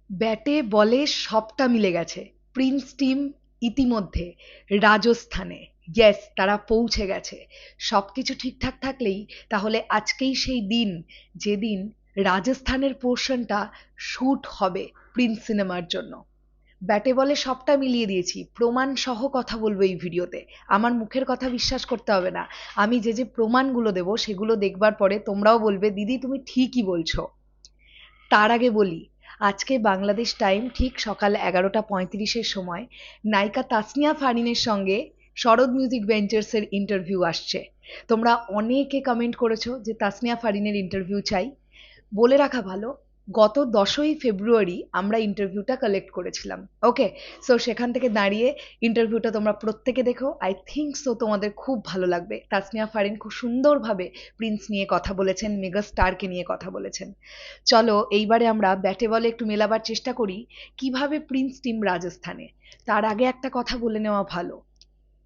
ব্যাটে বলে সবটা মিলে গেছে। প্রিন্স টিম ইতিমধ্যে রাজস্থানে, ইয়েস, তারা পৌঁছে গেছে। সবকিছু ঠিকঠাক থাকলেই তাহলে আজকেই সেই দিন যেদিন রাজস্থানের পোর্শনটা শ্যুট হবে প্রিন্স সিনেমার জন্য। ব্যাটে বলে সবটা মিলিয়ে দিয়েছি, প্রমাণ সহ কথা বলবো এই ভিডিওতে। আমার মুখের কথা বিশ্বাস করতে হবে না, আমি যে যে প্রমাণগুলো দেবো সেগুলো দেখবার পরে তোমরাও বলবে দিদি তুমি ঠিকই বলছো। তার আগে বলি, আজকে বাংলাদেশ টাইম ঠিক সকাল 11টা 35-এর সময় নায়িকা তাসনিয়া ফারিনের সঙ্গে শরৎ মিউজিক ভেঞ্চার্সের ইন্টারভিউ আসছে। তোমরা অনেকে কমেন্ট করেছো যে তাসনিয়া ফারিনের ইন্টারভিউ চাই। বলে রাখা ভালো, গত 10ই ফেব্রুয়ারি আমরা ইন্টারভিউটা কালেক্ট করেছিলাম। ওকে, সো সেখান থেকে দাঁড়িয়ে ইন্টারভিউটা তোমরা প্রত্যেকে দেখো। আই থিঙ্ক সো তোমাদের খুব ভালো লাগবে। তাসনিয়া ফারিন খুব সুন্দরভাবে প্রিন্স নিয়ে কথা বলেছেন, মেগা স্টারকে নিয়ে কথা বলেছেন। চলো এইবারে আমরা ব্যাটে বলে একটু মেলাবার চেষ্টা করি কিভাবে প্রিন্স টিম রাজস্থানে। তার আগে একটা কথা বলে নেওয়া ভালো,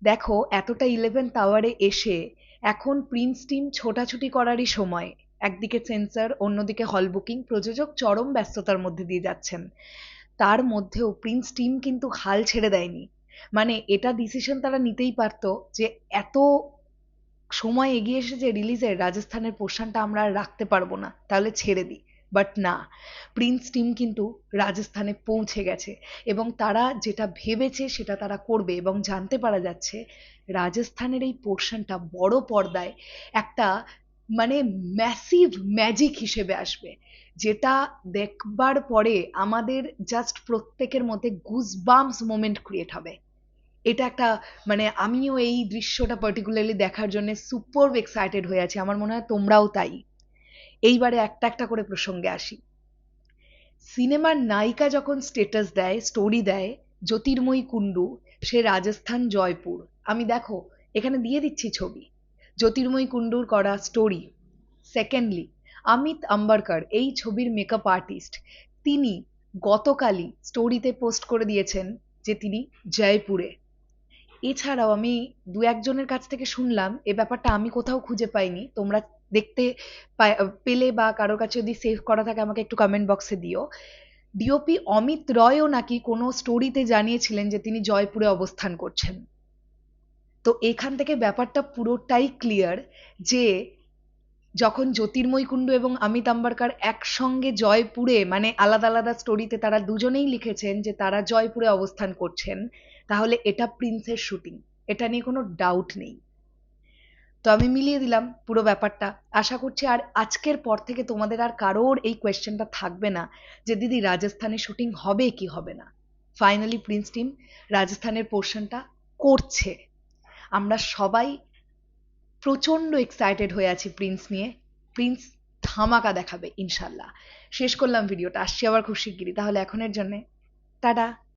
দেখো এতটা 11th আওয়ারে এসে এখন প্রিন্স টিম ছোটাছুটি করারই সময়। একদিকে সেন্সর, অন্যদিকে হল বুকিং, প্রযোজক চরম ব্যস্ততার মধ্যে দিয়ে যাচ্ছেন। তার মধ্যেও প্রিন্স টিম কিন্তু হাল ছেড়ে দেয়নি। মানে এটা ডিসিশন তারা নিতেই পারতো যে এত সময় এগিয়ে এসেছে রিলিজের, রাজস্থানের পোর্শনটা আমরা আর রাখতে পারবো না, তাহলে ছেড়ে দিই। বাট না, প্রিন্স টিম কিন্তু রাজস্থানে পৌঁছে গেছে এবং তারা যেটা ভেবেছে সেটা তারা করবে। এবং জানতে পারা যাচ্ছে রাজস্থানের এই পোর্শনটা বড় পর্দায় একটা মানে ম্যাসিভ ম্যাজিক হিসেবে আসবে, যেটা দেখবার পরে আমাদের জাস্ট প্রত্যেকের মধ্যে গুজবাম্পস মোমেন্ট ক্রিয়েট হবে। এটা একটা মানে আমিও এই দৃশ্যটা পার্টিকুলারলি দেখার জন্য সুপার এক্সাইটেড হয়ে আছি, আমার মনে হয় তোমরাও তাই। এইবারে একটা একটা করে প্রসঙ্গে আসি। সিনেমার নায়িকা যখন স্টেটাস দেয়, স্টোরি দেয়, জ্যোতির্ময়ী কুণ্ডু, সে রাজস্থান জয়পুর, আমি দেখো এখানে দিয়ে দিচ্ছি ছবি, জ্যোতির্ময়ী কুণ্ডুর করা স্টোরি। সেকেন্ডলি, অমিত আম্বারকর এই ছবির মেকআপ আর্টিস্ট, তিনি গতকালই স্টোরিতে পোস্ট করে দিয়েছেন যে তিনি জয়পুরে। এছাড়াও আমি দু একজনের কাছ থেকে শুনলাম, এ ব্যাপারটা আমি কোথাও খুঁজে পাইনি, তোমরা দেখতে পেলে বা কারোর কাছে যদি সেভ করা থাকে আমাকে একটু কমেন্ট বক্সে দিও। ডিওপি অমিত রয়ও নাকি কোনো স্টোরিতে জানিয়েছিলেন যে তিনি জয়পুরে অবস্থান করছেন। তো এখান থেকে ব্যাপারটা পুরোটাই ক্লিয়ার যে যখন জ্যোতির্ময় কুণ্ডু এবং অমিত আম্বারকর একসঙ্গে জয়পুরে, মানে আলাদা আলাদা স্টোরিতে তারা দুজনেই লিখেছেন যে তারা জয়পুরে অবস্থান করছেন, তাহলে এটা প্রিন্সের শুটিং, এটা নিয়ে কোনো ডাউট নেই। তো আমি মিলিয়ে দিলাম পুরো ব্যাপারটা। আশা করছি আর আজকের পর থেকে তোমাদের আর কারোর এই কোয়েশ্চেনটা থাকবে না যে দিদি রাজস্থানে শুটিং হবে কি হবে না। ফাইনালি প্রিন্স টিম রাজস্থানের পোর্শনটা করছে। আমরা সবাই প্রচন্ড এক্সাইটেড হয়ে আছি প্রিন্স নিয়ে। প্রিন্স ধামাকা দেখাবে ইনশাল্লাহ। শেষ করলাম ভিডিওটা, আসছি আবার খুব শিগগিরই। তাহলে এখনের জন্যে টাটা।